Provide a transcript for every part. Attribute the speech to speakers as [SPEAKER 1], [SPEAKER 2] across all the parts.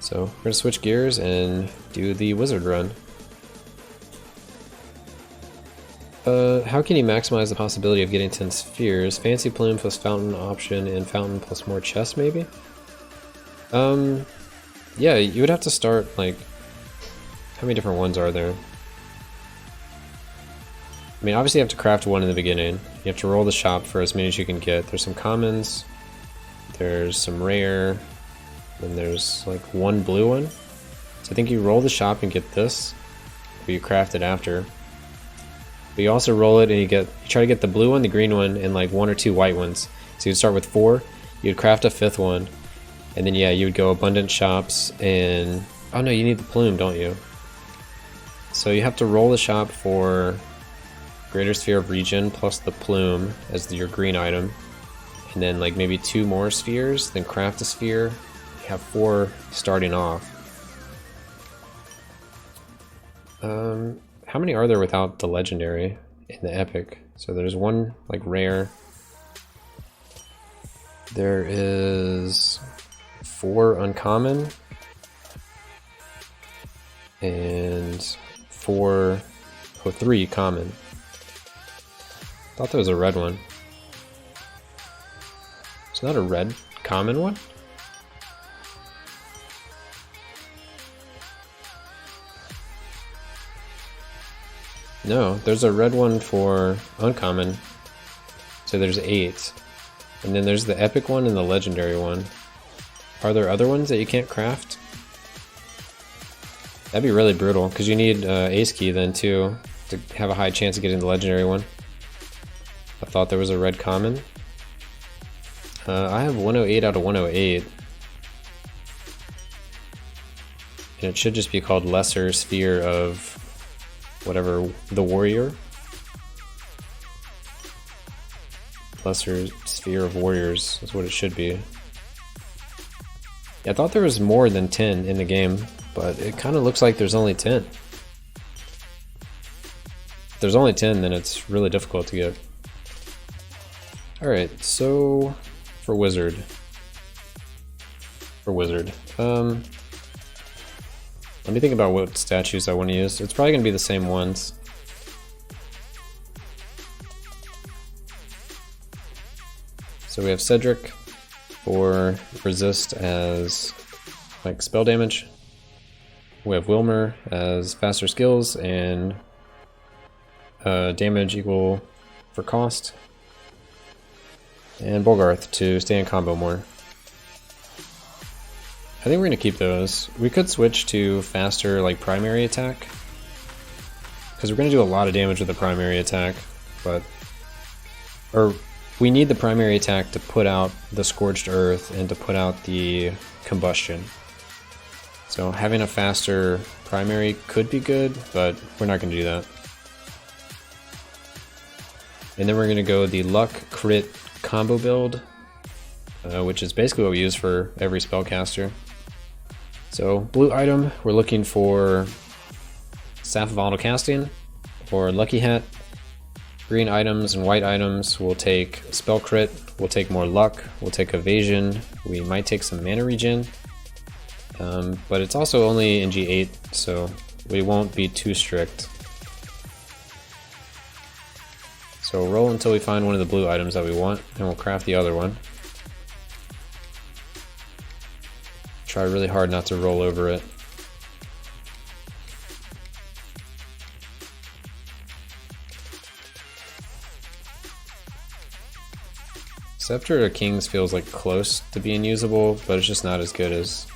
[SPEAKER 1] So we're gonna switch gears and do the wizard run. How can you maximize the possibility of getting 10 spheres? Fancy plume plus fountain option and fountain plus more chests maybe? Yeah, you would have to start like, how many different ones are there? I mean, obviously you have to craft one in the beginning. You have to roll the shop for as many as you can get. There's some commons, there's some rare, and there's like one blue one. So I think you roll the shop and get this, but you craft it after. But you also roll it and you try to get the blue one, the green one, and like 1 or 2 white ones. So you'd start with 4, you'd craft a 5th one, and then yeah, you would go abundant shops and... Oh no, you need the plume, don't you? So you have to roll the shop for greater sphere of regen plus the plume as your green item. And then like maybe 2 more spheres, then craft a sphere. You have 4 starting off. How many are there without the legendary in the epic? So there's 1 like rare. There is 4 uncommon. And 3 common. Thought there was a red one. It's not a red common one? No, there's a red one for uncommon. So there's 8. And then there's the epic one and the legendary one. Are there other ones that you can't craft? That'd be really brutal, because you need ace key then too, to have a high chance of getting the legendary one. I thought there was a red common. I have 108 out of 108. And it should just be called Lesser Sphere of whatever, the Warrior? Lesser Sphere of Warriors is what it should be. Yeah, I thought there was more than 10 in the game, but it kind of looks like there's only 10. If there's only 10, then it's really difficult to get. Alright, so for wizard. Let me think about what statues I want to use. It's probably going to be the same ones. So we have Cedric for resist as like spell damage. We have Wilmer as faster skills and damage equal for cost. And Bolgarth to stay in combo more. I think we're gonna keep those. We could switch to faster like primary attack, because we're gonna do a lot of damage with the primary attack, or we need the primary attack to put out the Scorched Earth and to put out the combustion. So having a faster primary could be good, but we're not gonna do that. And then we're gonna go the luck crit combo build, which is basically what we use for every spellcaster. So blue item, we're looking for Staff of Auto Casting or Lucky Hat. Green items and white items, we'll take spell crit, we'll take more luck, we'll take evasion, we might take some mana regen, but it's also only NG+8, so we won't be too strict. So roll until we find one of the blue items that we want, and we'll craft the other one. Try really hard not to roll over it. Scepter of Kings feels like close to being usable, but it's just not as good as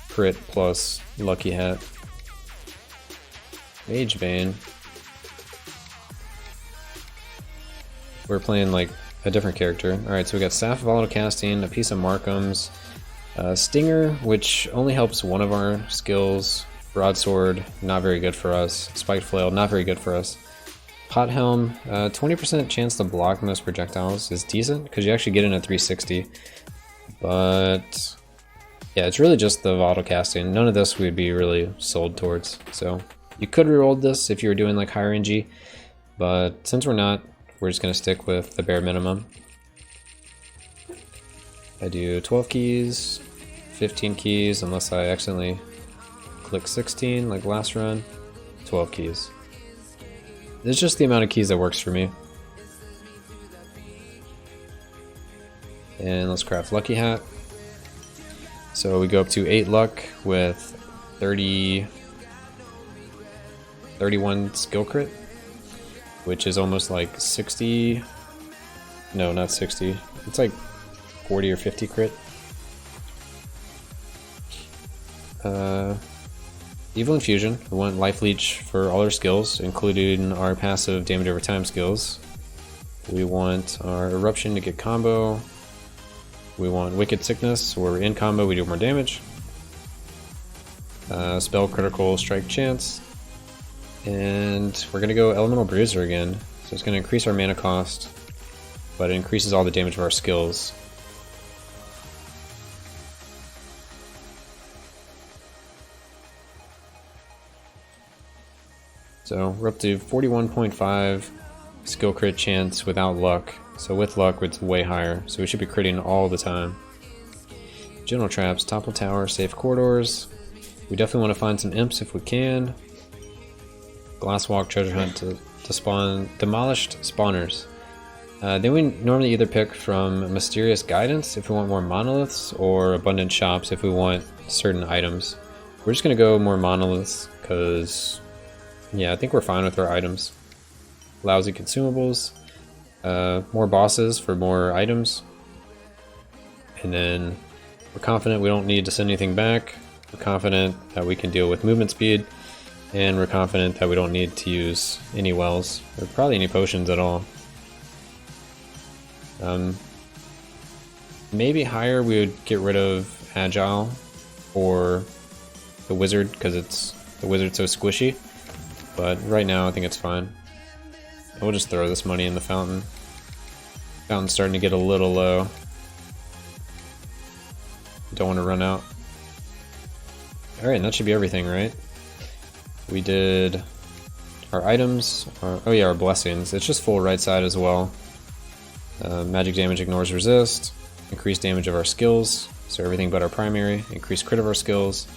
[SPEAKER 1] crit plus Lucky Hat. Mage Bane. We're playing like a different character. Alright, so we got Staff of Auto Casting, a piece of Markham's, Stinger, which only helps one of our skills. Broadsword, not very good for us. Spiked Flail, not very good for us. Pot Helm, 20% chance to block most projectiles is decent, because you actually get in at 360. But yeah, it's really just the auto casting. None of this we'd be really sold towards. So you could reroll this if you were doing like higher NG, but since we're not, we're just gonna stick with the bare minimum. I do 12 keys, 15 keys unless I accidentally click 16 like last run. 12 keys. It's just the amount of keys that works for me. And let's craft Lucky Hat. So we go up to 8 luck with 31 skill crit, which is almost like 60. No, not 60. It's like 40 or 50 crit. Evil Infusion. We want Life Leech for all our skills, including our passive damage over time skills. We want our Eruption to get combo. We want Wicked Sickness, where we're in combo, we do more damage. Spell Critical Strike Chance. And we're going to go Elemental Bruiser again. So it's going to increase our mana cost, but it increases all the damage of our skills. So we're up to 41.5 skill crit chance without luck. So with luck, it's way higher. So we should be critting all the time. General traps, topple tower, safe corridors. We definitely want to find some imps if we can. Glasswalk, treasure hunt to spawn demolished spawners. Then we normally either pick from Mysterious Guidance if we want more monoliths, or Abundant Shops if we want certain items. We're just going to go more monoliths because, yeah, I think we're fine with our items. Lousy consumables, more bosses for more items, and then we're confident we don't need to send anything back. We're confident that we can deal with movement speed, and we're confident that we don't need to use any wells, or probably any potions at all. Maybe higher we would get rid of Agile or the Wizard, because the Wizard's so squishy, but right now I think it's fine. And we'll just throw this money in the fountain. Fountain's starting to get a little low. Don't want to run out. Alright, and that should be everything, right? We did our items, oh yeah, our blessings. It's just full right side as well. Magic damage ignores resist, increased damage of our skills, so everything but our primary, increased crit of our skills,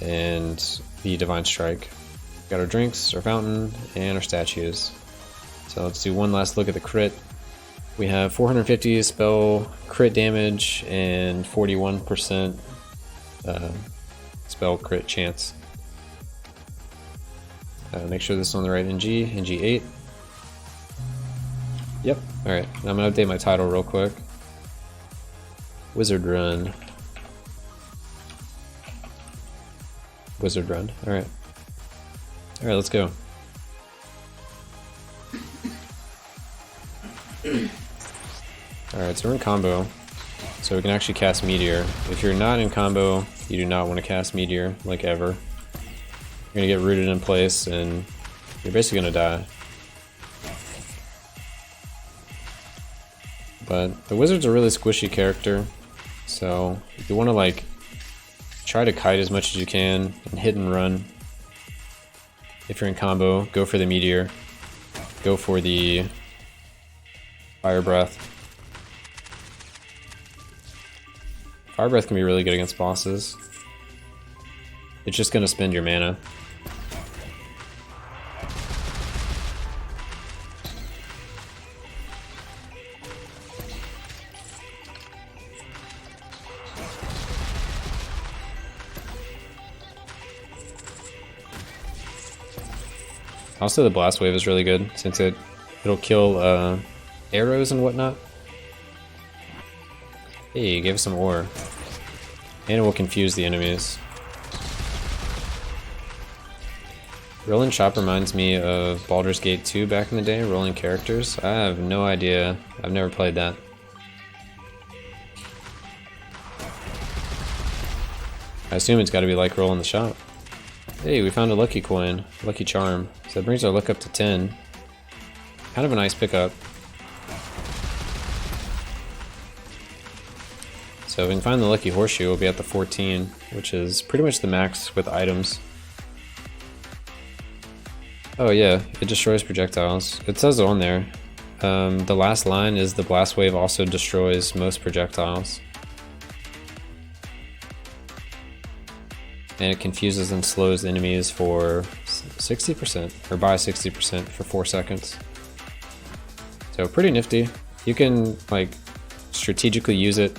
[SPEAKER 1] and the divine strike. Got our drinks, our fountain, and our statues. So let's do one last look at the crit. We have 450 spell crit damage and 41% spell crit chance. Make sure this is on the right NG+8. Yep, alright. I'm going to update my title real quick. Wizard Run. Wizard Run, alright. Alright, let's go. Alright, so we're in combo, so we can actually cast Meteor. If you're not in combo, you do not want to cast Meteor, like ever. You're gonna get rooted in place, and you're basically gonna die. But the Wizard's a really squishy character, so if you want to like try to kite as much as you can and hit and run. If you're in combo, go for the Meteor, go for the Fire Breath. Fire Breath can be really good against bosses. It's just gonna spend your mana. Also, the Blast Wave is really good since it'll kill arrows and whatnot. Hey, give us some ore. And it will confuse the enemies. Rolling Shop reminds me of Baldur's Gate 2 back in the day, rolling characters. I have no idea. I've never played that. I assume it's gotta be like rolling the shop. Hey, we found a lucky coin, lucky charm. So that brings our luck up to 10. Kind of a nice pickup. So if we can find the lucky horseshoe, we'll be at the 14, which is pretty much the max with items. Oh yeah, it destroys projectiles. It says on there. The last line is the blast wave also destroys most projectiles. and it confuses and slows enemies for 60%, or by 60% for 4 seconds. So pretty nifty. You can like strategically use it,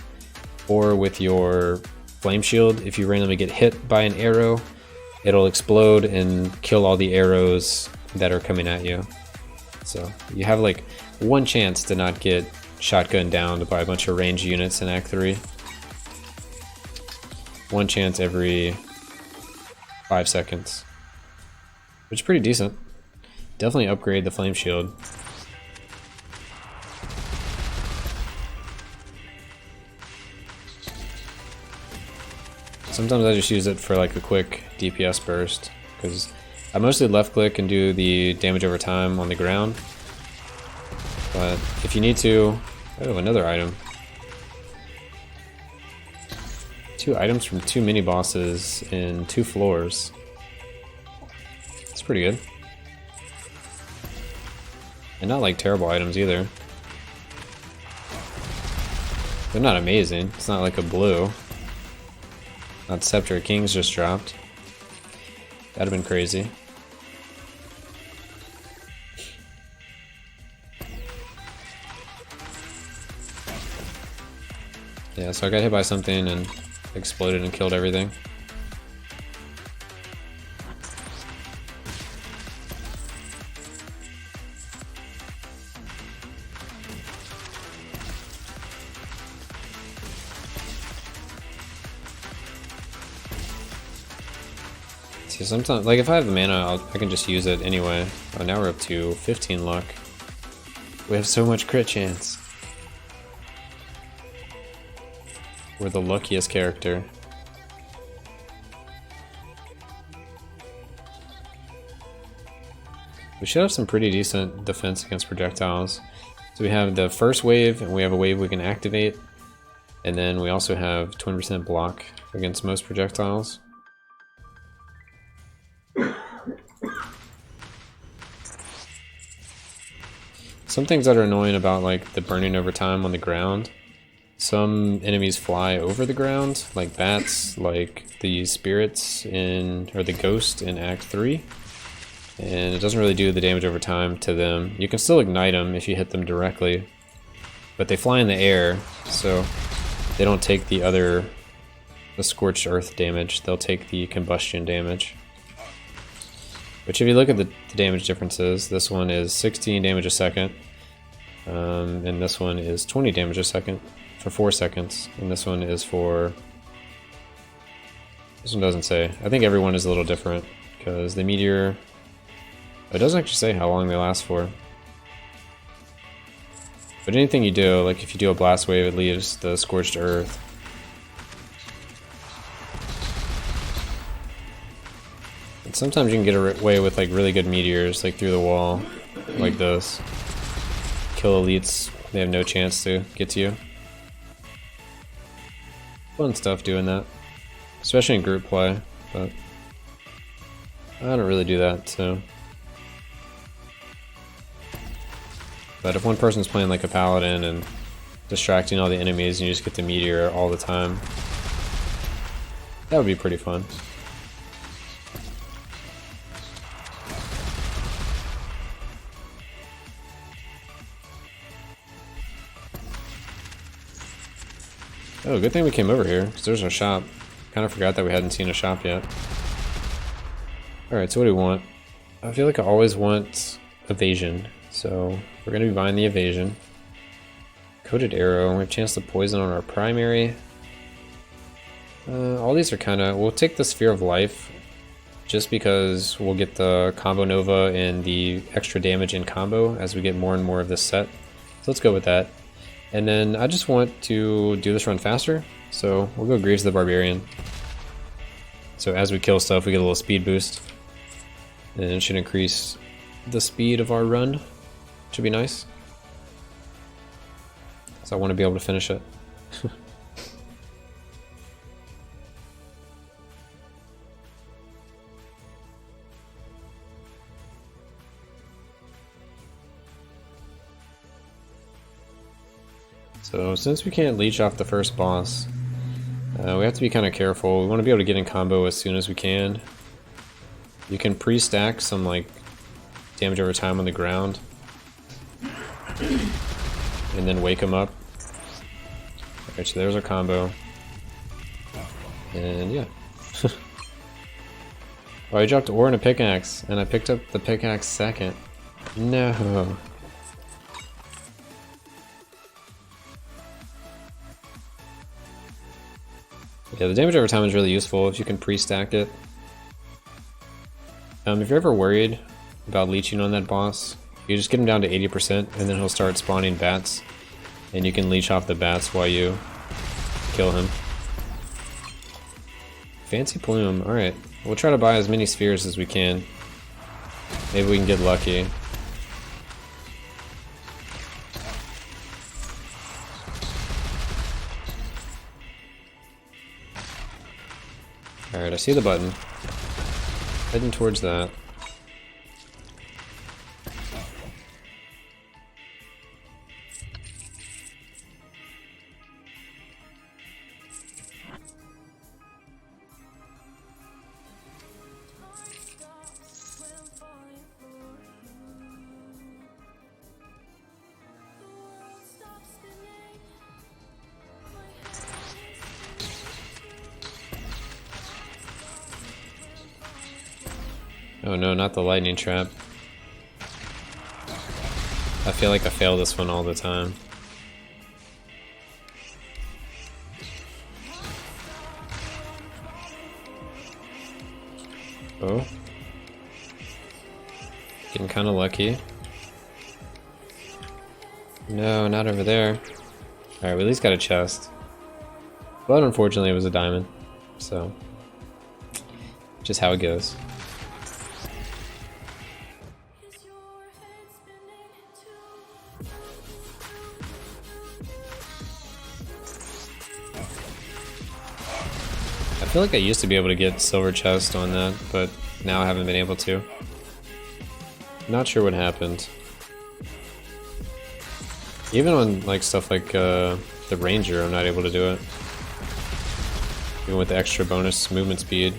[SPEAKER 1] or with your flame shield, if you randomly get hit by an arrow, it'll explode and kill all the arrows that are coming at you. So you have like one chance to not get shotgunned down by a bunch of ranged units in Act 3. One chance every 5 seconds, which is pretty decent. Definitely upgrade the flame shield. Sometimes I just use it for like a quick DPS burst, because I mostly left click and do the damage over time on the ground. But if you need to... Oh, another item. 2 items from 2 mini bosses in 2 floors. It's pretty good. And not like terrible items either. They're not amazing. It's not like a blue. Not Scepter of Kings just dropped. That'd have been crazy. Yeah, so I got hit by something and exploded and killed everything. See, sometimes, like if I have the mana, I can just use it anyway. Oh, now we're up to 15 luck. We have so much crit chance. We're the luckiest character. We should have some pretty decent defense against projectiles. So we have the first wave, and we have a wave we can activate. And then we also have 20% block against most projectiles. Some things that are annoying about like the burning over time on the ground. Some enemies fly over the ground, like bats, like the spirits in, or the ghost in Act 3. And it doesn't really do the damage over time to them. You can still ignite them if you hit them directly, but they fly in the air, so they don't take the scorched earth damage. They'll take the combustion damage. Which if you look at the damage differences, this one is 16 damage a second, and this one is 20 damage a second for 4 seconds, and this one is for... This one doesn't say. I think everyone is a little different, because the meteor... It doesn't actually say how long they last for. But anything you do, like if you do a blast wave, it leaves the scorched earth. And sometimes you can get away with like really good meteors, like through the wall, like this. Kill elites, they have no chance to get to you. Fun stuff doing that. Especially in group play, but I don't really do that, so... But if one person's playing like a paladin and distracting all the enemies and you just get the meteor all the time, that would be pretty fun. Oh, good thing we came over here, because there's our shop. Kind of forgot that we hadn't seen a shop yet. Alright, so what do we want? I feel like I always want evasion, so we're going to be buying the evasion. Coated arrow, we have a chance to poison on our primary. All these are kind of... We'll take the Sphere of Life, just because we'll get the Combo Nova and the extra damage in combo as we get more and more of this set. So let's go with that. And then I just want to do this run faster, so we'll go Greaves the Barbarian. So as we kill stuff, we get a little speed boost. And it should increase the speed of our run. Should be nice. So I want to be able to finish it. So since we can't leech off the first boss, We have to be kind of careful. We want to be able to get in combo as soon as we can. You can pre-stack some like damage over time on the ground, and then wake them up. Alright, so there's our combo. And yeah. Oh, I dropped ore and a pickaxe, and I picked up the pickaxe second. No. Yeah, the damage over time is really useful if you can pre-stack it. If you're ever worried about leeching on that boss, you just get him down to 80% and then he'll start spawning bats. And you can leech off the bats while you kill him. Fancy plume, alright. We'll try to buy as many spheres as we can. Maybe we can get lucky. Alright, I see the button. Heading towards that. Oh no, not the lightning trap. I feel like I fail this one all the time. Oh. Getting kind of lucky. No, not over there. Alright, we at least got a chest. But unfortunately it was a diamond. So, just how it goes. I feel like I used to be able to get silver chest on that, but now I haven't been able to. Not sure what happened. Even on like stuff like the ranger, I'm not able to do it. Even with the extra bonus movement speed.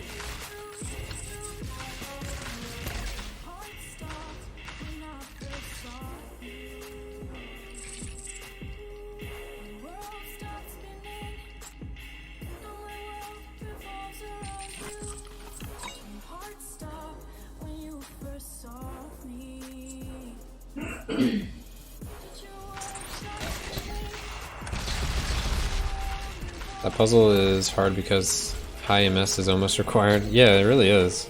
[SPEAKER 1] That puzzle is hard because high MS is almost required. Yeah, it really is.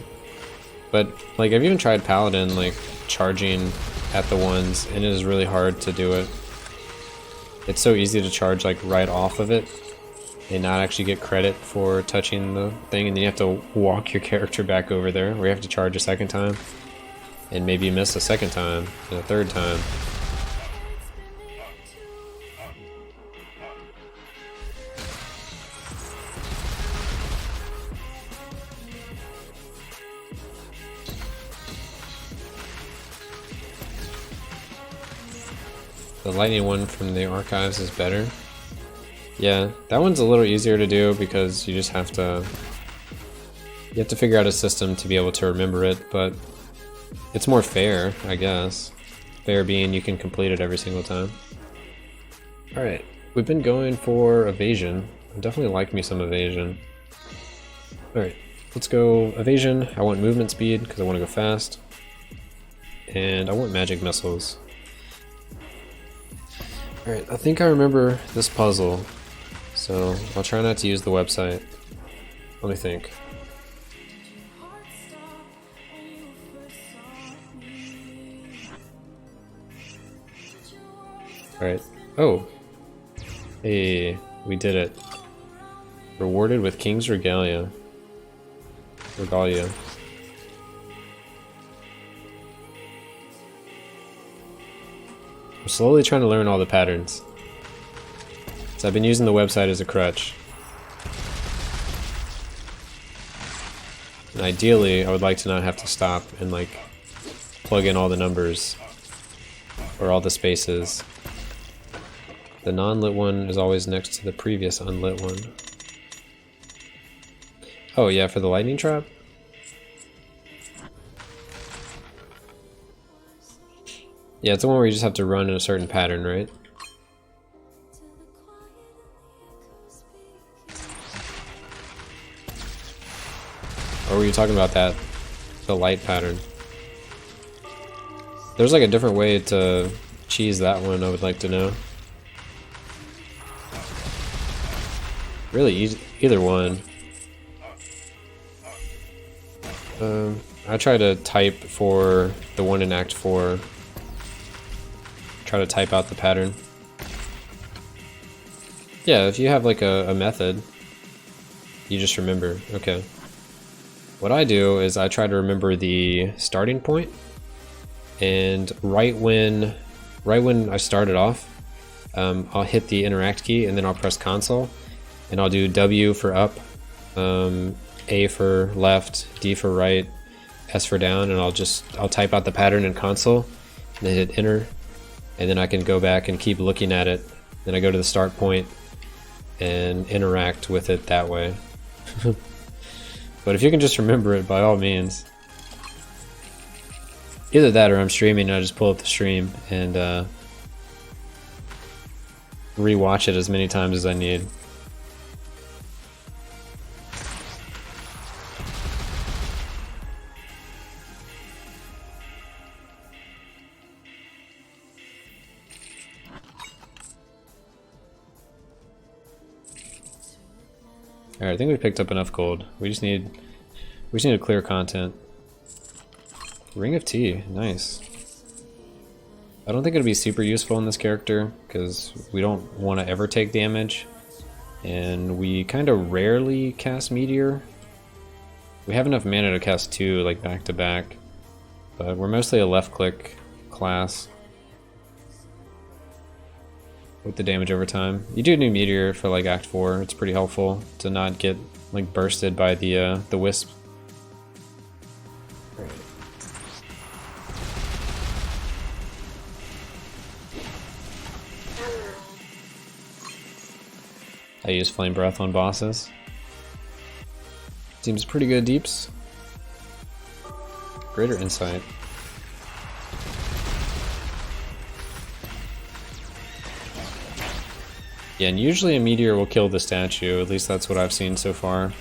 [SPEAKER 1] But like I've even tried Paladin, like charging at the ones, and it is really hard to do it. It's so easy to charge like right off of it and not actually get credit for touching the thing, and then you have to walk your character back over there, or you have to charge a second time, and maybe miss a second time and a third time. The lightning one from the archives is better. Yeah, that one's a little easier to do because you just have to figure out a system to be able to remember it, but it's more fair, I guess. Fair being you can complete it every single time. Alright, we've been going for evasion. I definitely like me some evasion. Alright, let's go evasion. I want movement speed because I want to go fast. And I want magic missiles. Alright, I think I remember this puzzle, so I'll try not to use the website. Let me think. Alright. Oh! Hey, we did it. Rewarded with King's Regalia. Regalia. I'm slowly trying to learn all the patterns. So I've been using the website as a crutch. And ideally, I would like to not have to stop and like plug in all the numbers or all the spaces. The non-lit one is always next to the previous unlit one. Oh yeah, for the lightning trap? Yeah, it's the one where you just have to run in a certain pattern, right? Or were you talking about that? The light pattern. There's like a different way to cheese that one, I would like to know. Really, either one. I try to type for the one in Act 4. Try to type out the pattern. Yeah, if you have like a method, you just remember. Okay. What I do is I try to remember the starting point, and right when I start it off, I'll hit the interact key and then I'll press console, and I'll do W for up, A for left, D for right, S for down, and I'll type out the pattern in console, and then hit enter, and then I can go back and keep looking at it. Then I go to the start point and interact with it that way. But if you can just remember it, by all means. Either that or I'm streaming and I just pull up the stream and re-watch it as many times as I need. Alright, I think we picked up enough gold. We just need to clear content. Ring of Tea, nice. I don't think it'll be super useful in this character because we don't want to ever take damage, and we kind of rarely cast Meteor. We have enough mana to cast 2 like back to back, but we're mostly a left click class with the damage over time. You do need Meteor for like Act 4. It's pretty helpful to not get like bursted by the wisp. I use Flame Breath on bosses. Seems pretty good, Deeps. Greater Insight. Yeah, and usually a meteor will kill the statue, at least that's what I've seen so far.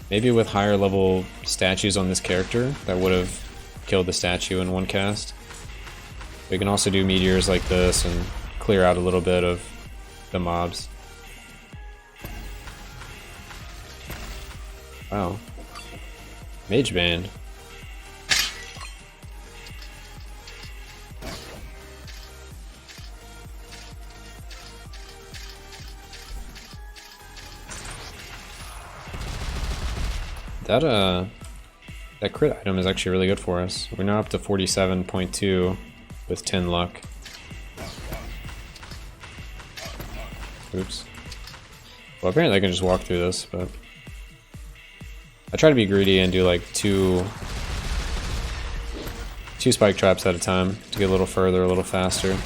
[SPEAKER 1] Maybe with higher level statues on this character, that would have killed the statue in one cast. We can also do meteors like this and clear out a little bit of the mobs. Wow. Mage Band. That crit item is actually really good for us. We're now up to 47.2 with 10 luck. Oops. Well, apparently I can just walk through this, but I try to be greedy and do like two spike traps at a time to get a little further, a little faster.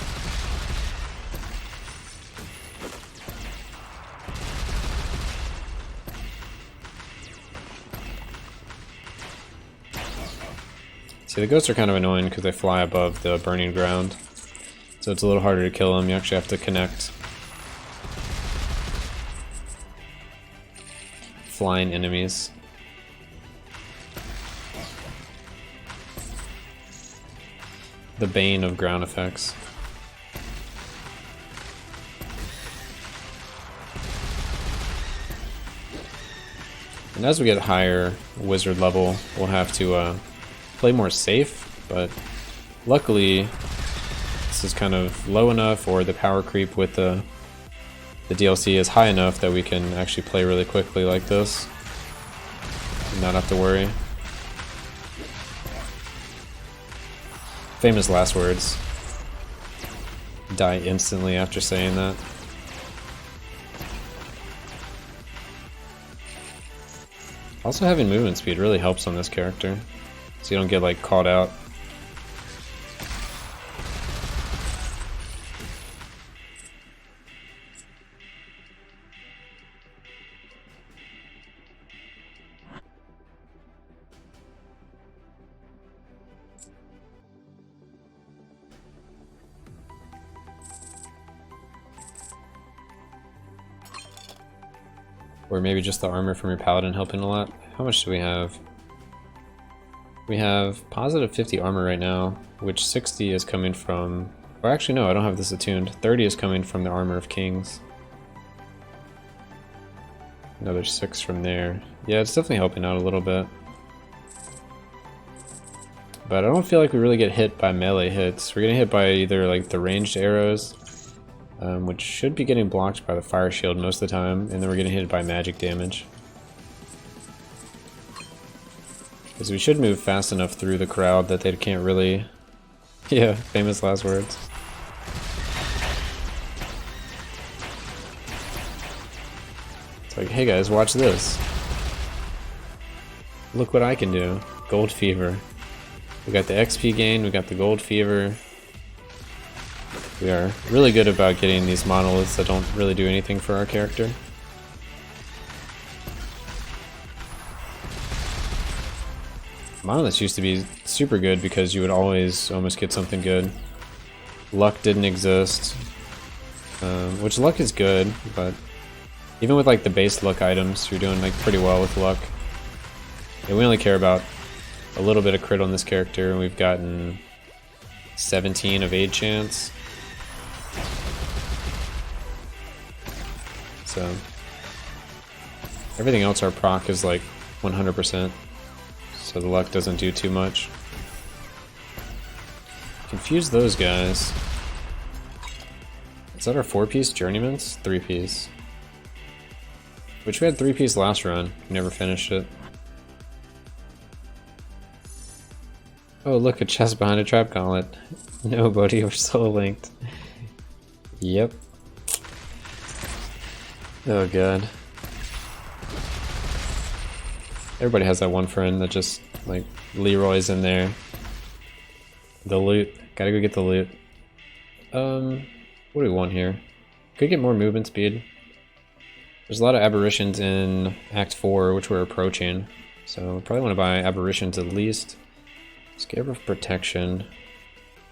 [SPEAKER 1] See, the ghosts are kind of annoying because they fly above the burning ground, so it's a little harder to kill them. You actually have to connect flying enemies. The bane of ground effects. And as we get higher wizard level, we'll have to play more safe, but luckily this is kind of low enough, or the power creep with the DLC is high enough that we can actually play really quickly like this and not have to worry. Famous last words. Die instantly after saying that. Also, having movement speed really helps on this character, so you don't get like caught out. Or maybe just the armor from your paladin helping a lot. How much do we have? We have positive 50 armor right now, which 60 is coming from... Or actually no, I don't have this attuned. 30 is coming from the armor of kings. Another 6 from there. Yeah, it's definitely helping out a little bit. But I don't feel like we really get hit by melee hits. We're getting hit by either like the ranged arrows, which should be getting blocked by the fire shield most of the time, and then we're getting hit by magic damage. Because we should move fast enough through the crowd that they can't really... Yeah, famous last words. It's like, hey guys, watch this. Look what I can do. Gold fever. We got the XP gain, we got the gold fever. We are really good about getting these monoliths that don't really do anything for our character. Monoliths used to be super good because you would always almost get something good. Luck didn't exist, which luck is good, but even with like the base luck items, you're doing like pretty well with luck. And we only care about a little bit of crit on this character, and we've gotten 17 of aid chance. So everything else our proc is like 100%. So the luck doesn't do too much. Confuse those guys. Is that our 4-piece journeymans? 3-piece. Which we had 3-piece last run. We never finished it. Oh look, a chest behind a trap gauntlet. No buddy, we're still linked. Yep. Oh god. Everybody has that one friend that just, like, Leroy's in there. The loot. Gotta go get the loot. What do we want here? Could get more movement speed. There's a lot of aberrations in Act 4, which we're approaching. So, probably want to buy aberrations at least. Scare of protection.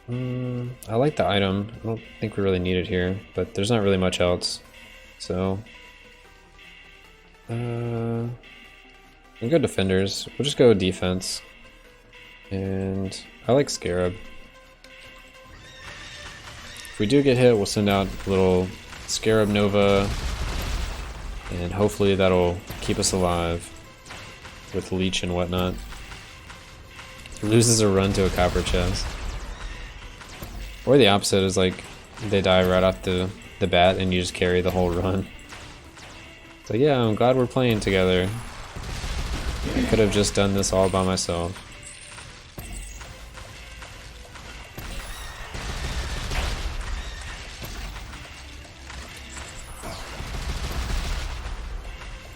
[SPEAKER 1] I like the item. I don't think we really need it here, but there's not really much else. So... we'll go defenders. We'll just go defense. And I like Scarab. If we do get hit, we'll send out a little Scarab Nova. And hopefully that'll keep us alive with Leech and whatnot. Loses a run to a copper chest. Or the opposite is like they die right off the bat and you just carry the whole run. So yeah, I'm glad we're playing together. I could have just done this all by myself.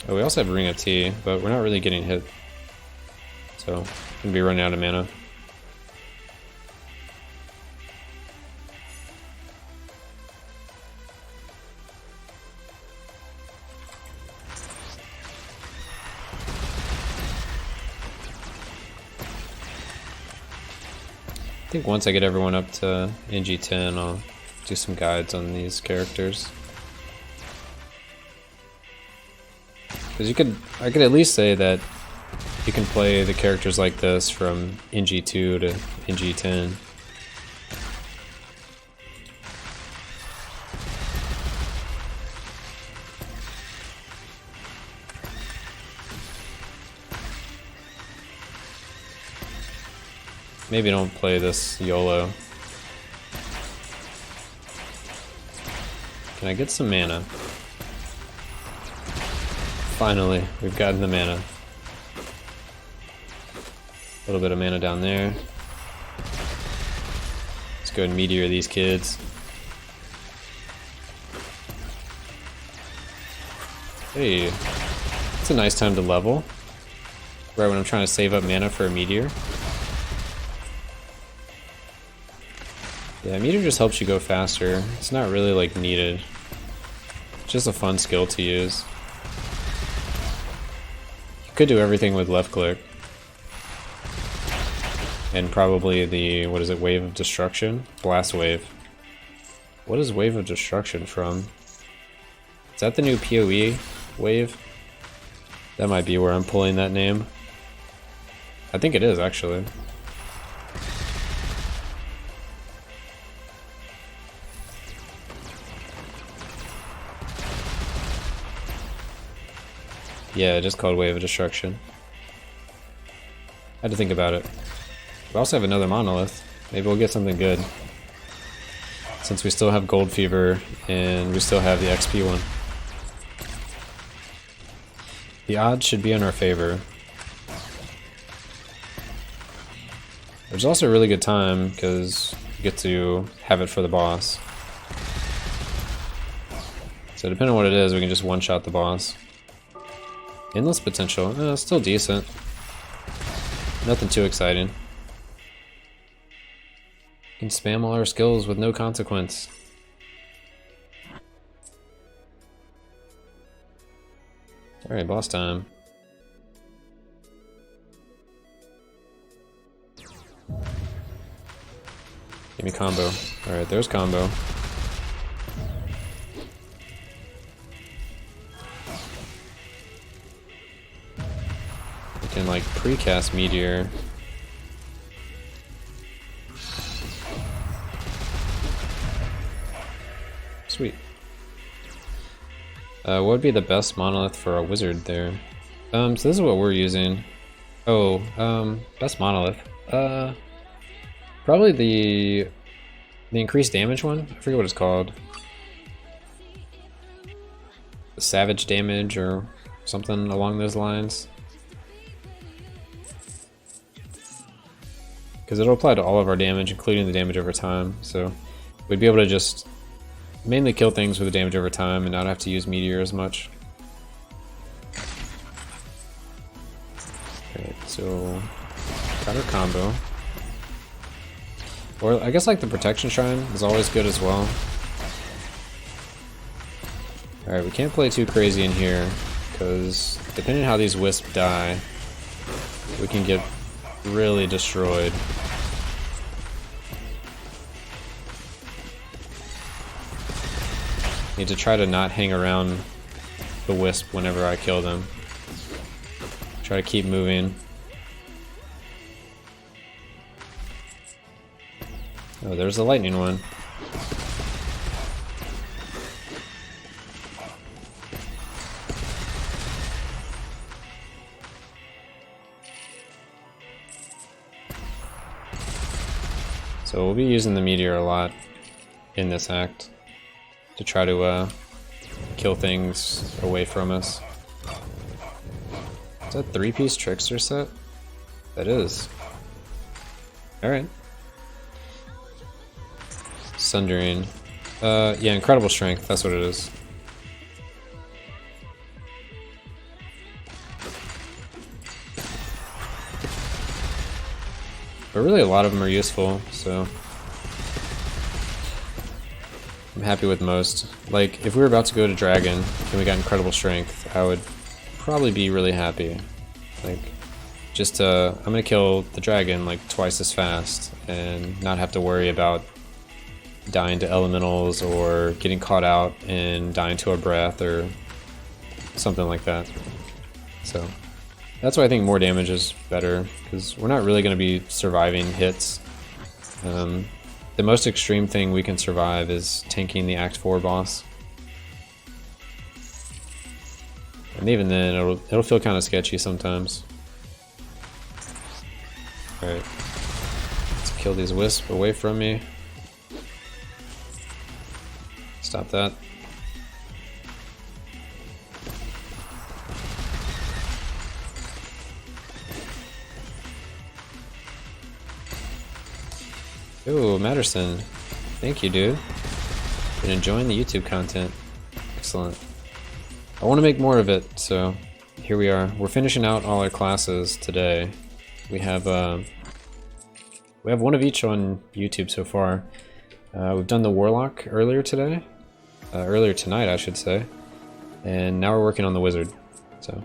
[SPEAKER 1] Oh, we also have Ring of Tea, but we're not really getting hit. So, gonna be running out of mana. I think once I get everyone up to NG+10, I'll do some guides on these characters. Because I could at least say that you can play the characters like this from NG2 to NG+10. Maybe don't play this YOLO. Can I get some mana? Finally, we've gotten the mana. A little bit of mana down there. Let's go and meteor these kids. Hey, it's a nice time to level. Right when I'm trying to save up mana for a meteor. Yeah, meteor just helps you go faster. It's not really like needed. It's just a fun skill to use. You could do everything with left click. And probably the, what is it, Wave of Destruction? Blast Wave. What is Wave of Destruction from? Is that the new PoE wave? That might be where I'm pulling that name. I think it is, actually. Yeah, it is called Wave of Destruction. I had to think about it. We also have another monolith. Maybe we'll get something good. Since we still have Gold Fever and we still have the XP one. The odds should be in our favor. There's also a really good time because you get to have it for the boss. So depending on what it is, we can just one-shot the boss. Endless potential, still decent. Nothing too exciting. We can spam all our skills with no consequence. Alright, boss time. Give me combo. Alright, there's combo. We can like precast Meteor. Sweet. What would be the best monolith for a wizard there? So this is what we're using. Oh, best monolith. Probably the increased damage one. I forget what it's called. The savage damage or something along those lines. Because it'll apply to all of our damage, including the damage over time. So we'd be able to just mainly kill things with the damage over time and not have to use Meteor as much. Okay, so got our combo. Or I guess like the Protection Shrine is always good as well. Alright, we can't play too crazy in here because depending on how these wisps die, we can get really destroyed. Need to try to not hang around the wisp whenever I kill them. Try to keep moving. Oh, there's the lightning one. So we'll be using the meteor a lot in this act to try to kill things away from us. Is that 3-piece trickster set? That is. Alright. Sundering. Yeah, incredible strength, that's what it is. But really a lot of them are useful, so I'm happy with most. Like, if we were about to go to Dragon and we got incredible strength, I would probably be really happy. Like, just I'm gonna kill the dragon like twice as fast and not have to worry about dying to elementals or getting caught out and dying to a breath or something like that. So that's why I think more damage is better, because we're not really going to be surviving hits. The most extreme thing we can survive is tanking the Act 4 boss. And even then, it'll feel kind of sketchy sometimes. Alright. Let's kill these wisps away from me. Stop that. Ooh, Matterson. Thank you, dude. Been enjoying the YouTube content. Excellent. I want to make more of it, so here we are. We're finishing out all our classes today. We have one of each on YouTube so far. We've done the Warlock earlier today. Earlier tonight, I should say. And now we're working on the Wizard. So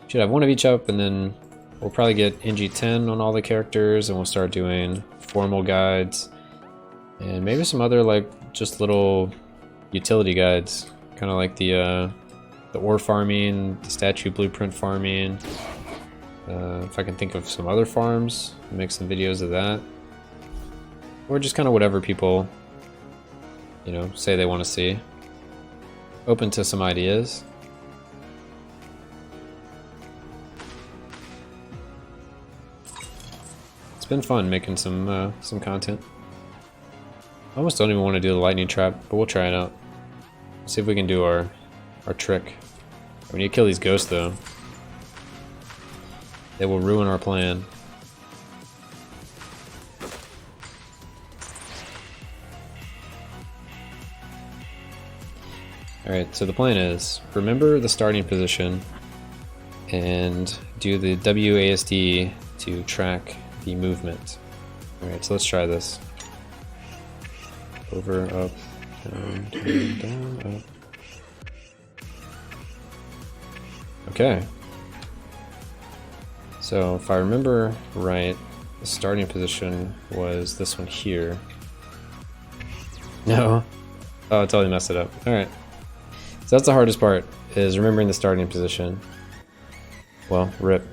[SPEAKER 1] should have one of each up, and then we'll probably get NG+10 on all the characters, and we'll start doing formal guides. And maybe some other, like, just little utility guides. Kind of like the the ore farming, the statue blueprint farming. If I can think of some other farms, make some videos of that. Or just kind of whatever people, you know, say they want to see. Open to some ideas. It's been fun making some content. I almost don't even want to do the lightning trap, but we'll try it out. See if we can do our trick. We need to kill these ghosts though. They will ruin our plan. Alright, so the plan is, remember the starting position and do the WASD to track the movement. Alright, so let's try this. Over, up, down, down, up. Okay. So if I remember right, the starting position was this one here. No. Oh, I totally messed it up. Alright. So that's the hardest part, is remembering the starting position. Well, rip.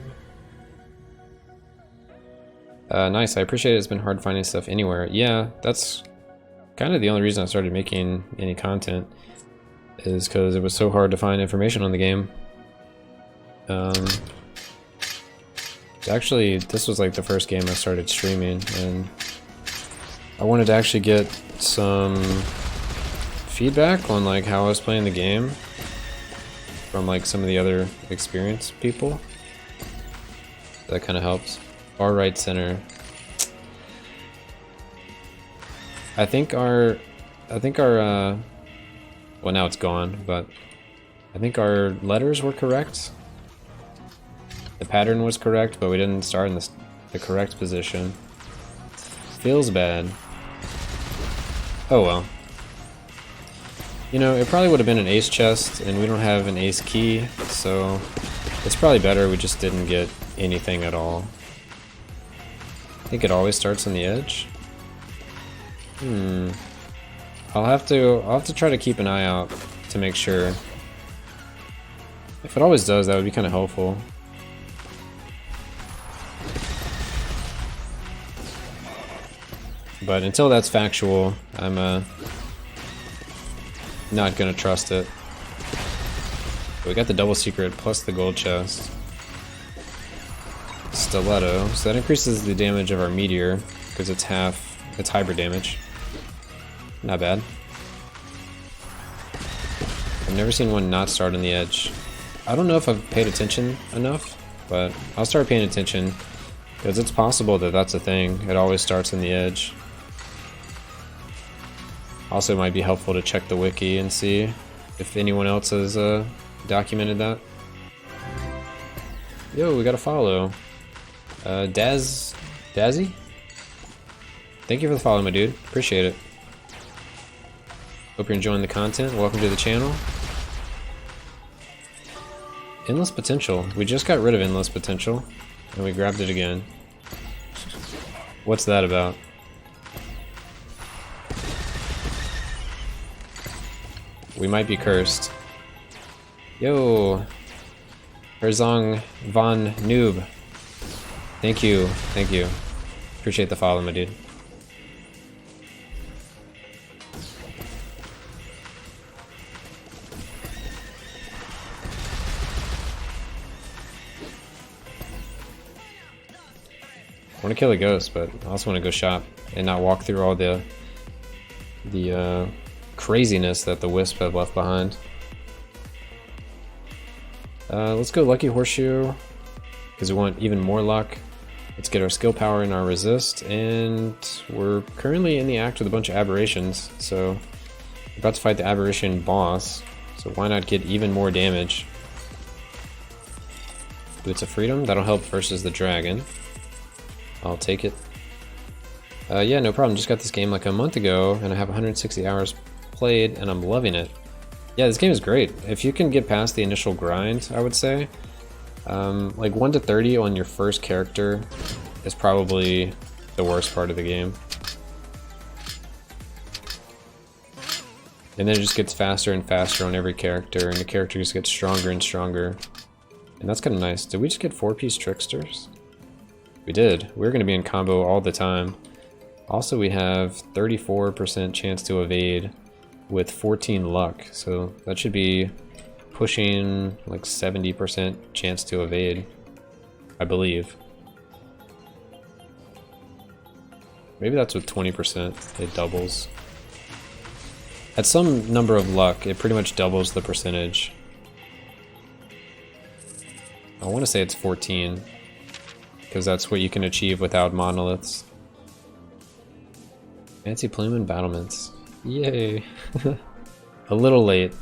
[SPEAKER 1] Nice, I appreciate it. It's been hard finding stuff anywhere. Yeah, that's kind of the only reason I started making any content, is because it was so hard to find information on the game. Actually, this was like the first game I started streaming, and I wanted to actually get some feedback on like how I was playing the game from like some of the other experienced people. That kind of helps. Far right center. I think our well, now it's gone, but I think our letters were correct. The pattern was correct, but we didn't start in the correct position. Feels bad. Oh well. You know, it probably would have been an ace chest, and we don't have an ace key, so it's probably better we just didn't get anything at all. I think it always starts on the edge. I'll have to try to keep an eye out to make sure. If it always does, that would be kind of helpful. But until that's factual, I'm not gonna trust it. But we got the double secret plus the gold chest. Stiletto, so that increases the damage of our meteor because it's hybrid damage. Not bad. I've never seen one not start on the edge. I don't know if I've paid attention enough, but I'll start paying attention because it's possible that that's a thing. It always starts on the edge. Also, it might be helpful to check the wiki and see if anyone else has documented that. Yo, we got a follow. Dazzy? Thank you for the follow, my dude. Appreciate it. Hope you're enjoying the content. Welcome to the channel. Endless potential. We just got rid of endless potential, and we grabbed it again. What's that about? We might be cursed. Yo! Herzong von Noob. Thank you, thank you. Appreciate the follow, my dude. I want to kill a ghost, but I also want to go shop and not walk through all the craziness that the wisp have left behind. Let's go Lucky Horseshoe, because we want even more luck. Let's get our skill power and our resist, and we're currently in the act with a bunch of aberrations, so we're about to fight the aberration boss, so why not get even more damage? Boots of Freedom, that'll help versus the dragon. I'll take it. Yeah, no problem, just got this game like a month ago, and I have 160 hours played, and I'm loving it. Yeah, this game is great. If you can get past the initial grind, I would say, like 1 to 30 on your first character is probably the worst part of the game. And then it just gets faster and faster on every character, and the character just gets stronger and stronger. And that's kind of nice. Did we just get 4-piece tricksters? We did. We're going to be in combo all the time. Also, we have 34% chance to evade with 14 luck. So that should be pushing like 70% chance to evade, I believe. Maybe that's with 20%. It doubles. At some number of luck, it pretty much doubles the percentage. I want to say it's 14, because that's what you can achieve without monoliths. Fancy plume and battlements. Yay! A little late.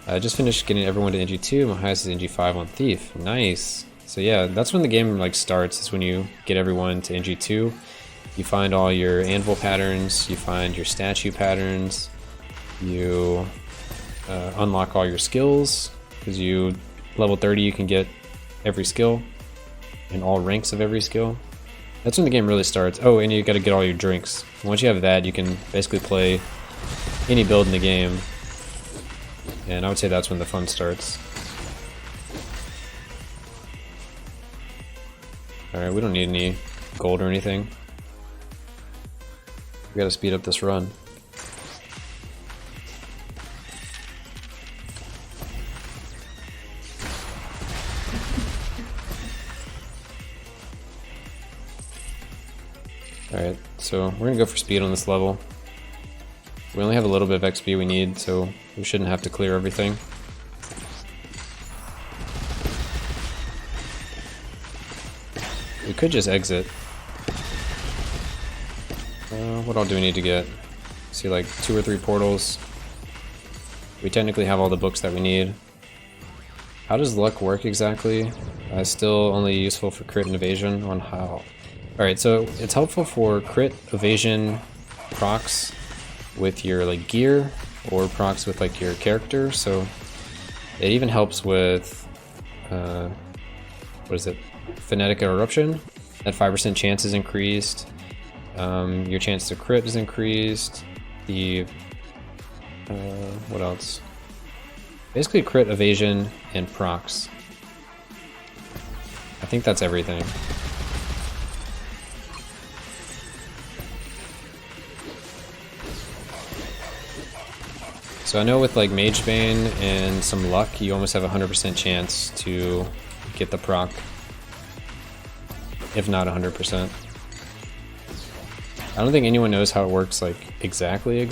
[SPEAKER 1] I just finished getting everyone to NG2. My highest is NG5 on Thief. Nice. So yeah, that's when the game like starts. Is when you get everyone to NG2. You find all your anvil patterns. You find your statue patterns. You unlock all your skills, because you level 30 you can get every skill and all ranks of every skill. That's when the game really starts. Oh, and you got to get all your drinks. Once you have that, you can basically play any build in the game. And I would say that's when the fun starts. Alright, we don't need any gold or anything. We gotta speed up this run. Alright, so we're gonna go for speed on this level. We only have a little bit of XP we need, so we shouldn't have to clear everything. We could just exit. What all do we need to get? See, like 2 or 3 portals. We technically have all the books that we need. How does luck work exactly? Still only useful for crit and evasion on how? Alright, so it's helpful for crit, evasion, procs with your like gear, or procs with like your character. So it even helps with what is it? Phonetic Eruption. That 5% chance is increased. Your chance to crit is increased. The what else? Basically crit, evasion, and procs. I think that's everything. So I know with like Mage Bane and some luck, you almost have a 100% chance to get the proc, if not 100%. I don't think anyone knows how it works like exactly.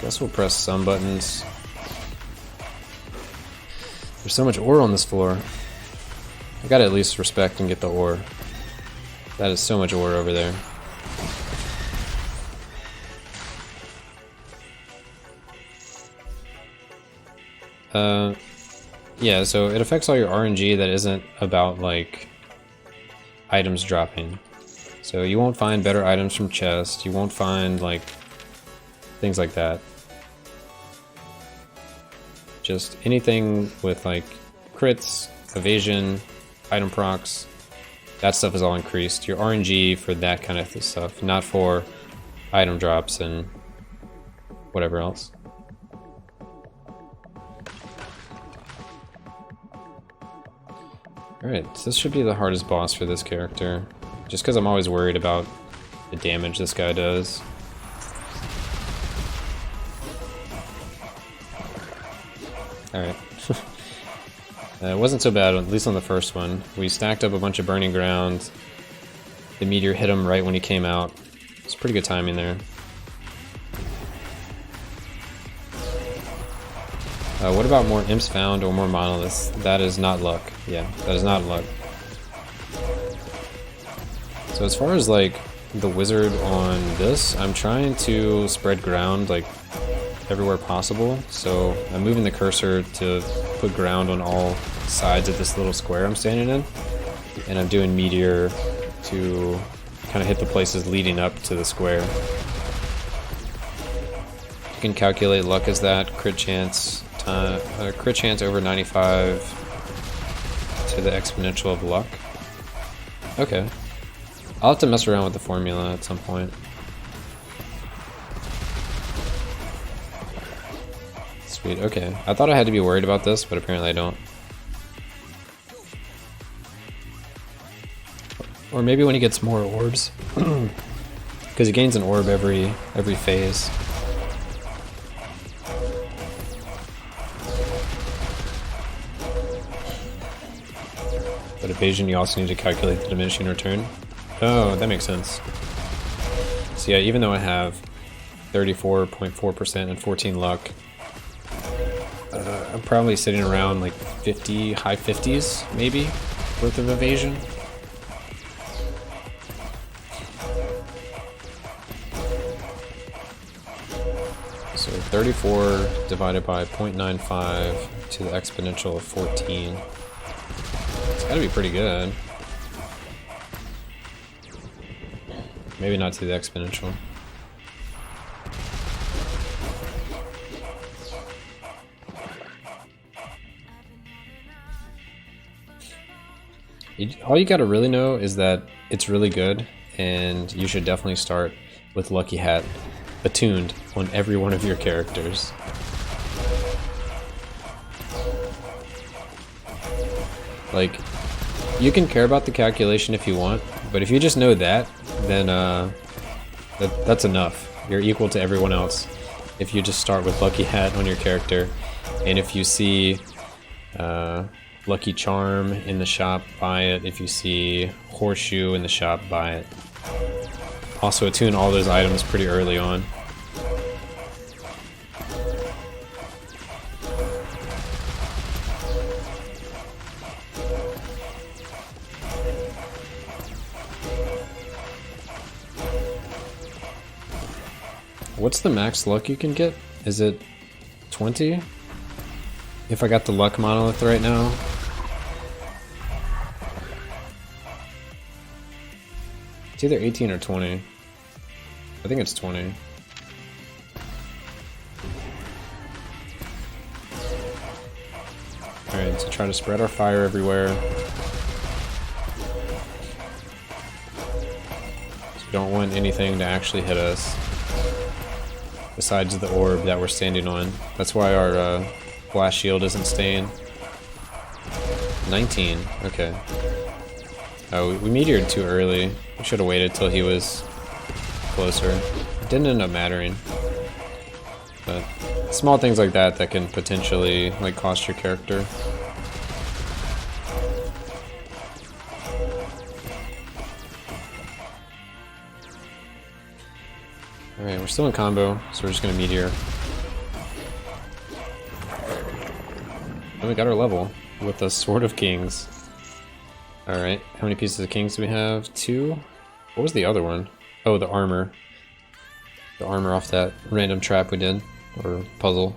[SPEAKER 1] Guess we'll press some buttons. There's so much ore on this floor. I gotta at least respect and get the ore. That is so much ore over there. Yeah, so it affects all your RNG that isn't about, like, items dropping. So you won't find better items from chests, you won't find, like, things like that. Just anything with, like, crits, evasion, item procs, that stuff is all increased. Your RNG for that kind of stuff, not for item drops and whatever else. Alright, so this should be the hardest boss for this character. Just because I'm always worried about the damage this guy does. Alright. It wasn't so bad, at least on the first one. We stacked up a bunch of burning ground. The meteor hit him right when he came out. It's pretty good timing there. What about more imps found or more monoliths? That is not luck. Yeah, that is not luck. So as far as like the wizard on this, I'm trying to spread ground like everywhere possible. So I'm moving the cursor to put ground on all sides of this little square I'm standing in. And I'm doing meteor to kind of hit the places leading up to the square. You can calculate luck as that, crit chance over 95 to the exponential of luck. Okay. I'll have to mess around with the formula at some point. Sweet, okay. I thought I had to be worried about this, but apparently I don't. Or maybe when he gets more orbs. Because he gains an orb every phase. But evasion, you also need to calculate the diminishing return. Oh, that makes sense. So yeah, even though I have 34.4% and 14 luck, I'm probably sitting around like 50, high 50s maybe, worth of evasion. So 34 divided by 0.95 to the exponential of 14. It's gotta be pretty good. Maybe not to the exponential. All you gotta really know is that it's really good, and you should definitely start with Lucky Hat attuned on every one of your characters. Like, you can care about the calculation if you want, but if you just know that, then that's enough. You're equal to everyone else if you just start with Lucky Hat on your character, and if you see Lucky Charm in the shop, buy it. If you see Horseshoe in the shop, buy it. Also attune all those items pretty early on. What's the max luck you can get? Is it 20? If I got the luck monolith right now. It's either 18 or 20. I think it's 20. Alright, so try to spread our fire everywhere. So we don't want anything to actually hit us besides the orb that we're standing on. That's why our blast shield isn't staying. 19, okay. Oh, we meteored too early. We should have waited till he was closer. It didn't end up mattering. But small things like that that can potentially like cost your character. Alright, we're still in combo, so we're just gonna meteor. And we got our level with the Sword of Kings. Alright, how many pieces of Kings do we have? 2? What was the other one? Oh, the armor. The armor off that random trap we did. Or puzzle.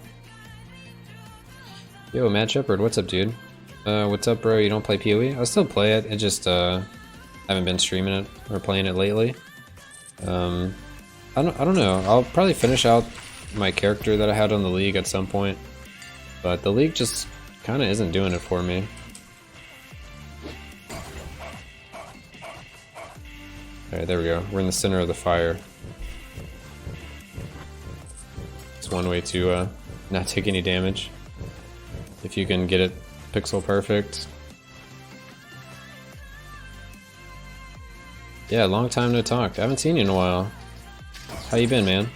[SPEAKER 1] Yo, Mad Shepherd, what's up, dude? What's up, bro? You don't play PoE? I still play it, it just, haven't been streaming it or playing it lately. I don't know. I'll probably finish out my character that I had on the League at some point. But the League just kind of isn't doing it for me. Alright, there we go. We're in the center of the fire. It's one way to not take any damage. If you can get it pixel perfect. Yeah, long time no talk. I haven't seen you in a while. How you been, man?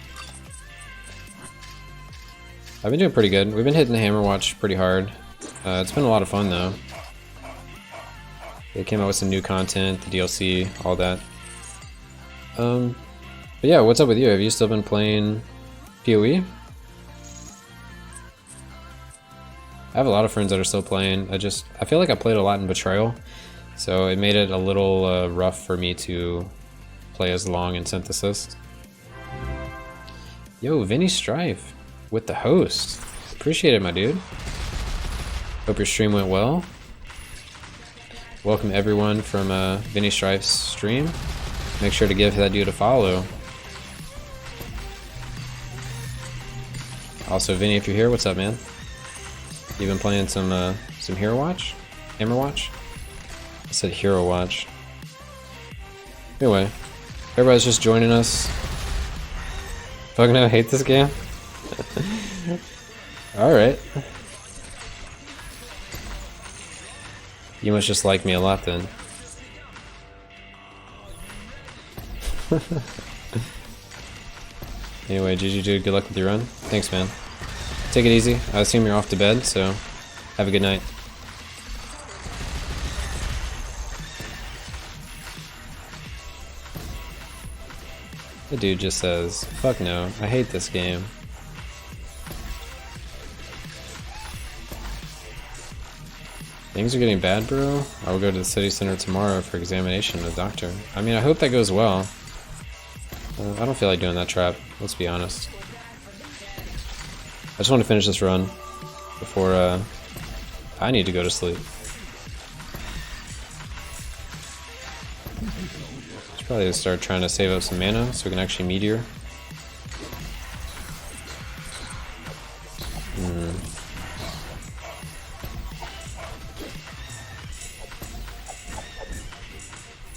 [SPEAKER 1] I've been doing pretty good. We've been hitting the Hammerwatch pretty hard. It's been a lot of fun, though. They came out with some new content, the DLC, all that. But yeah, what's up with you? Have you still been playing PoE? I have a lot of friends that are still playing. I feel like I played a lot in Betrayal, so it made it a little rough for me to play as long in Synthesis. Yo, Vinny Strife with the host. Appreciate it, my dude. Hope your stream went well. Welcome everyone from Vinny Strife's stream. Make sure to give that dude a follow. Also, Vinny, if you're here, what's up, man? You've been playing some Hammerwatch? I said Hero Watch. Anyway, everybody's just joining us. Fucking I hate this game. Alright. You must just like me a lot then. Anyway, GG dude, good luck with your run. Thanks, man. Take it easy. I assume you're off to bed, so have a good night. The dude just says, fuck no, I hate this game. Things are getting bad, bro. I will go to the city center tomorrow for examination with the doctor. I mean, I hope that goes well. I don't feel like doing that trap, let's be honest. I just want to finish this run before I need to go to sleep. Should probably start trying to save up some mana so we can actually meteor.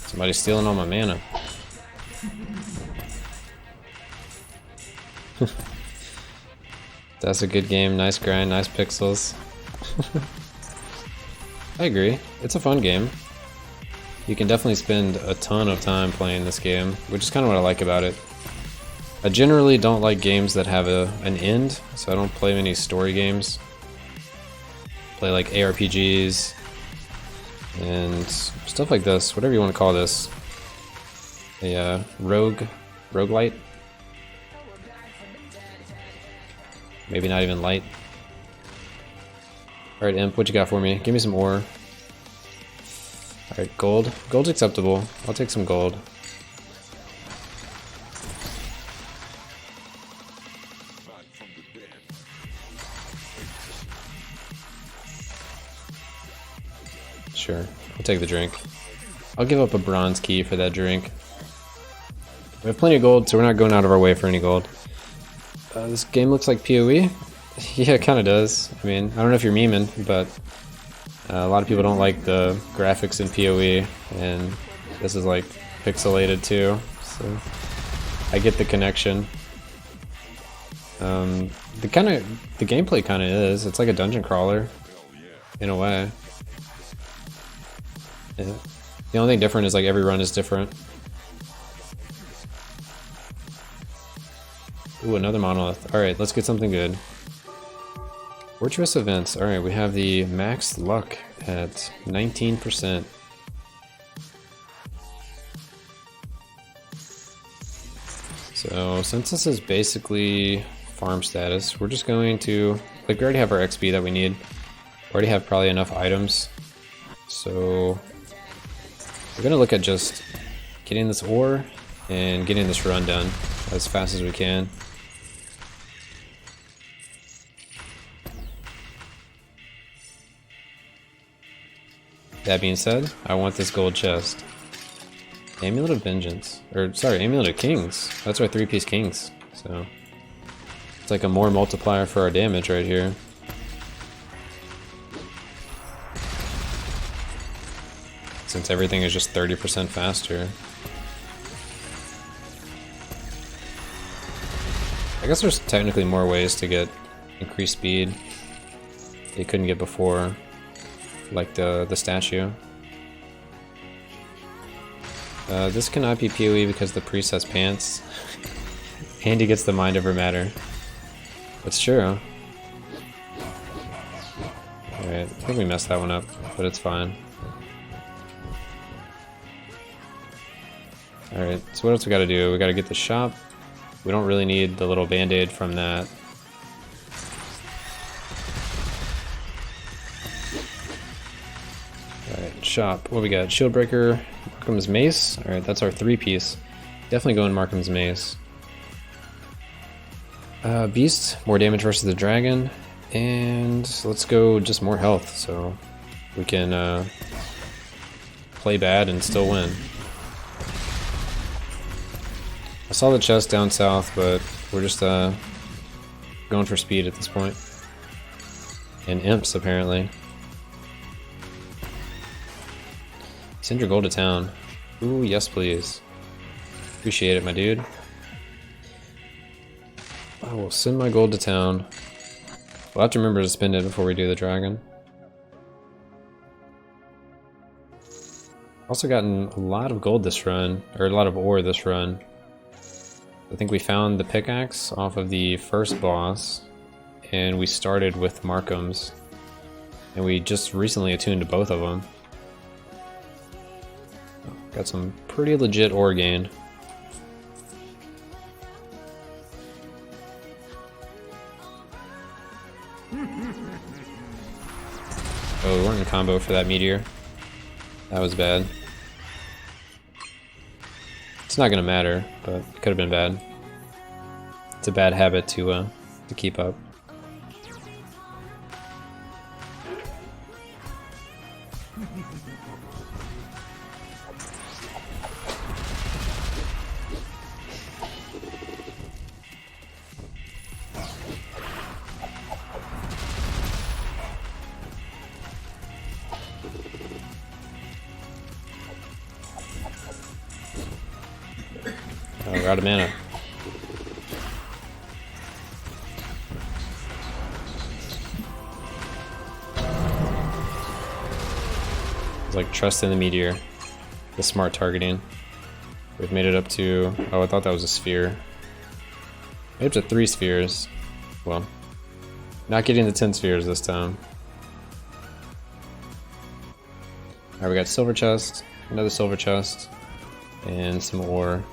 [SPEAKER 1] Somebody's stealing all my mana. That's a good game, nice grind, nice pixels. I agree, it's a fun game. You can definitely spend a ton of time playing this game, which is kind of what I like about it. I generally don't like games that have an end, so I don't play many story games. Play like ARPGs and stuff like this, whatever you want to call this. A roguelite? Maybe not even light. Alright, Imp, what you got for me? Give me some ore. Alright, gold. Gold's acceptable. I'll take some gold. Sure, I'll take the drink. I'll give up a bronze key for that drink. We have plenty of gold, so we're not going out of our way for any gold. This game looks like PoE. Yeah, it kind of does. I mean, I don't know if you're memeing, but a lot of people don't like the graphics in PoE, and this is like pixelated too, so I get the connection. The gameplay kind of is. It's like a dungeon crawler, in a way. Yeah. The only thing different is like every run is different. Ooh, another monolith. Alright, let's get something good. Fortress events. Alright, we have the max luck at 19%. So, since this is basically farm status, we're just going to... Like, we already have our XP that we need. We already have probably enough items. So, we're gonna look at just getting this ore and getting this run done as fast as we can. That being said, I want this gold chest. Amulet of Vengeance. Or, sorry, Amulet of Kings. That's our 3-piece Kings. So, it's like a more multiplier for our damage right here. Since everything is just 30% faster. I guess there's technically more ways to get increased speed that you couldn't get before. Like the statue. This cannot be PoE because the priest has pants. And he gets the mind over matter. It's true. Alright, I think we messed that one up, but it's fine. Alright, so what else we gotta do? We gotta get the shop. We don't really need the little band-aid from that. Alright, shop. What we got? Shieldbreaker, Markham's Mace. Alright, that's our 3-piece. Definitely going Markham's Mace. Beast, more damage versus the dragon. And let's go just more health, so we can play bad and still win. I saw the chest down south, but we're just going for speed at this point. And imps, apparently. Send your gold to town. Ooh, yes please. Appreciate it, my dude. I will send my gold to town. We'll have to remember to spend it before we do the dragon. Also gotten a lot of gold this run, or a lot of ore this run. I think we found the pickaxe off of the first boss, and we started with Markham's. And we just recently attuned to both of them. Got some pretty legit ore gain. Oh, we weren't in combo for that meteor. That was bad. It's not gonna matter, but it could have been bad. It's a bad habit to keep up. Oh, we're out of mana. It's like trust in the meteor. The smart targeting. We've made it up to... Oh, I thought that was a sphere. Made up to 3 spheres. Well, not getting the 10 spheres this time. Alright, we got silver chest, another silver chest, and some ore.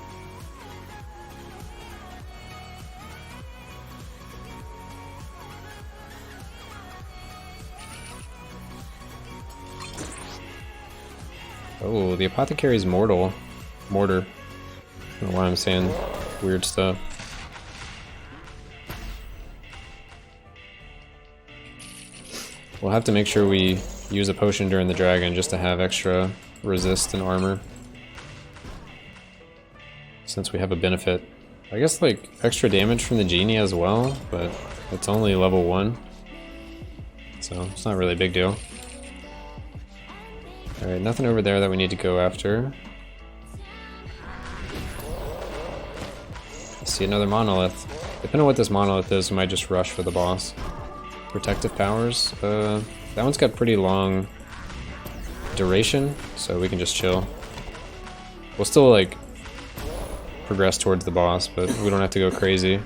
[SPEAKER 1] Oh, the apothecary's mortar. I don't know why I'm saying weird stuff. We'll have to make sure we use a potion during the dragon just to have extra resist and armor. Since we have a benefit. I guess like extra damage from the genie as well, but it's only level 1. So it's not really a big deal. Alright, nothing over there that we need to go after. I see another monolith. Depending on what this monolith is, we might just rush for the boss. Protective powers. That one's got pretty long duration, so we can just chill. We'll still like progress towards the boss, but we don't have to go crazy.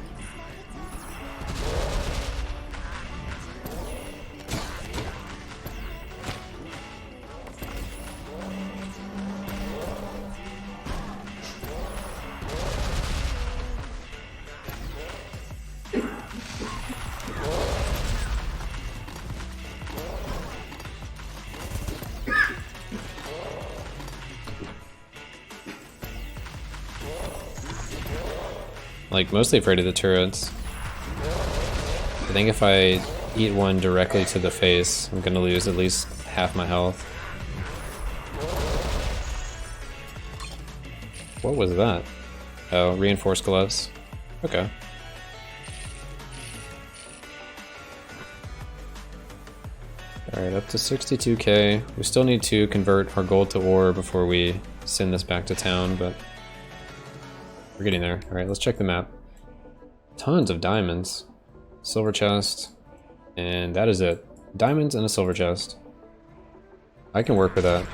[SPEAKER 1] Like, mostly afraid of the turrets. I think if I eat one directly to the face, I'm gonna lose at least half my health. What was that? Oh, reinforced gloves. Okay. Alright, up to 62k. We still need to convert our gold to ore before we send this back to town, but we're getting there. Alright, let's check the map. Tons of diamonds. Silver chest. And that is it. Diamonds and a silver chest. I can work with that.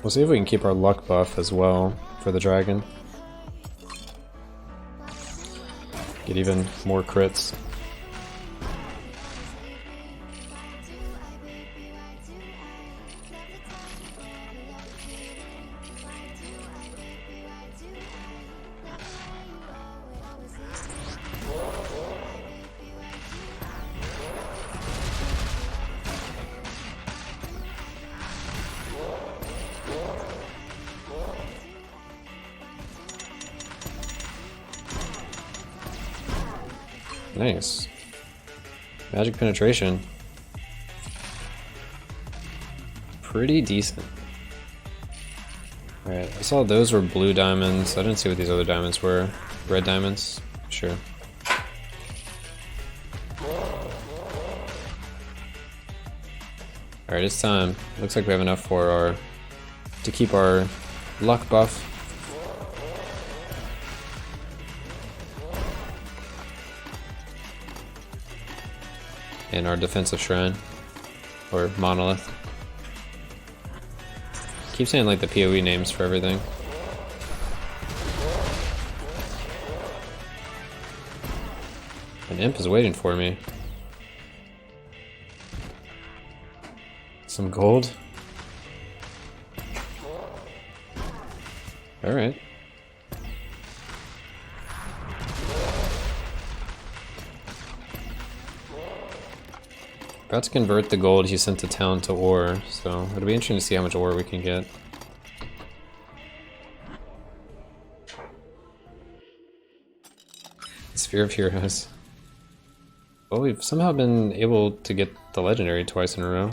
[SPEAKER 1] We'll see if we can keep our luck buff as well for the dragon. Get even more crits. Nice. Magic penetration. Pretty decent. Alright, I saw those were blue diamonds. I didn't see what these other diamonds were. Red diamonds? Sure. Alright, it's time. Looks like we have enough for our... to keep our luck buff. And our defensive shrine. Or monolith. Keep saying like the PoE names for everything. An imp is waiting for me. Some gold. Alright. About to convert the gold he sent to town to ore, so it'll be interesting to see how much ore we can get. Sphere of Heroes. Well, we've somehow been able to get the legendary twice in a row.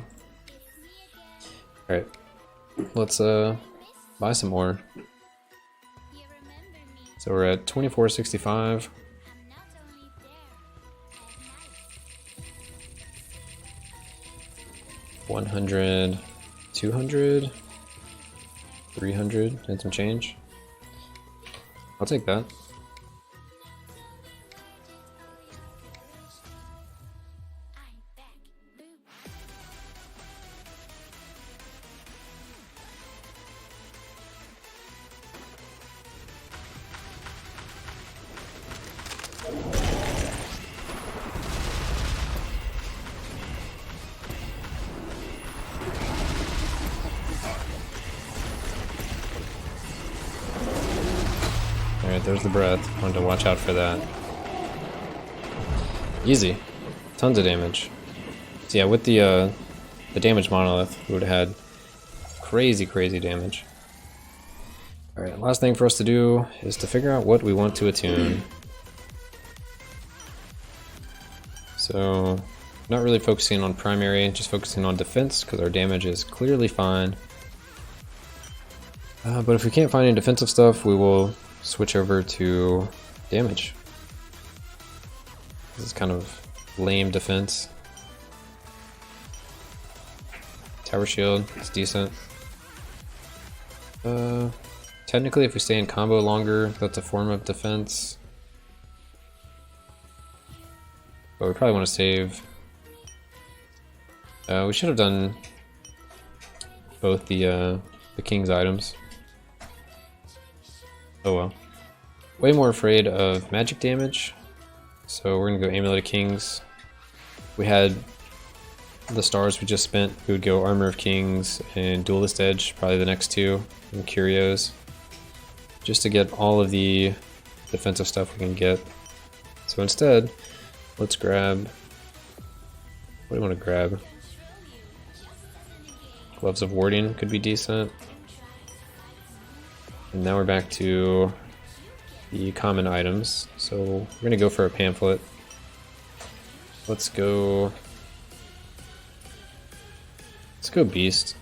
[SPEAKER 1] Alright, let's buy some ore. So we're at 2465. 100, 200, 300, and some change. I'll take that. Alright, there's the breath. Wanted to watch out for that. Easy. Tons of damage. So yeah, with the damage monolith, we would have had crazy damage. Alright, last thing for us to do is to figure out what we want to attune. So, not really focusing on primary, just focusing on defense, because our damage is clearly fine. But if we can't find any defensive stuff, we will switch over to damage. This is kind of lame defense. Tower shield, it's decent. Technically if we stay in combo longer, that's a form of defense. But we probably want to save. We should have done both the king's items. Oh well. Way more afraid of magic damage, so we're gonna go Amulet of Kings. We had the stars we just spent, we would go Armor of Kings and Duelist Edge, probably the next two, and Curios, just to get all of the defensive stuff we can get. So instead, let's grab, what do you want to grab? Gloves of Warding could be decent. And now we're back to the common items. So we're going to go for a pamphlet. Let's go Beast.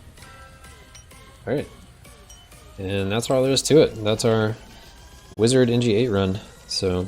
[SPEAKER 1] Alright. And that's all there is to it. That's our Wizard NG+8 run. So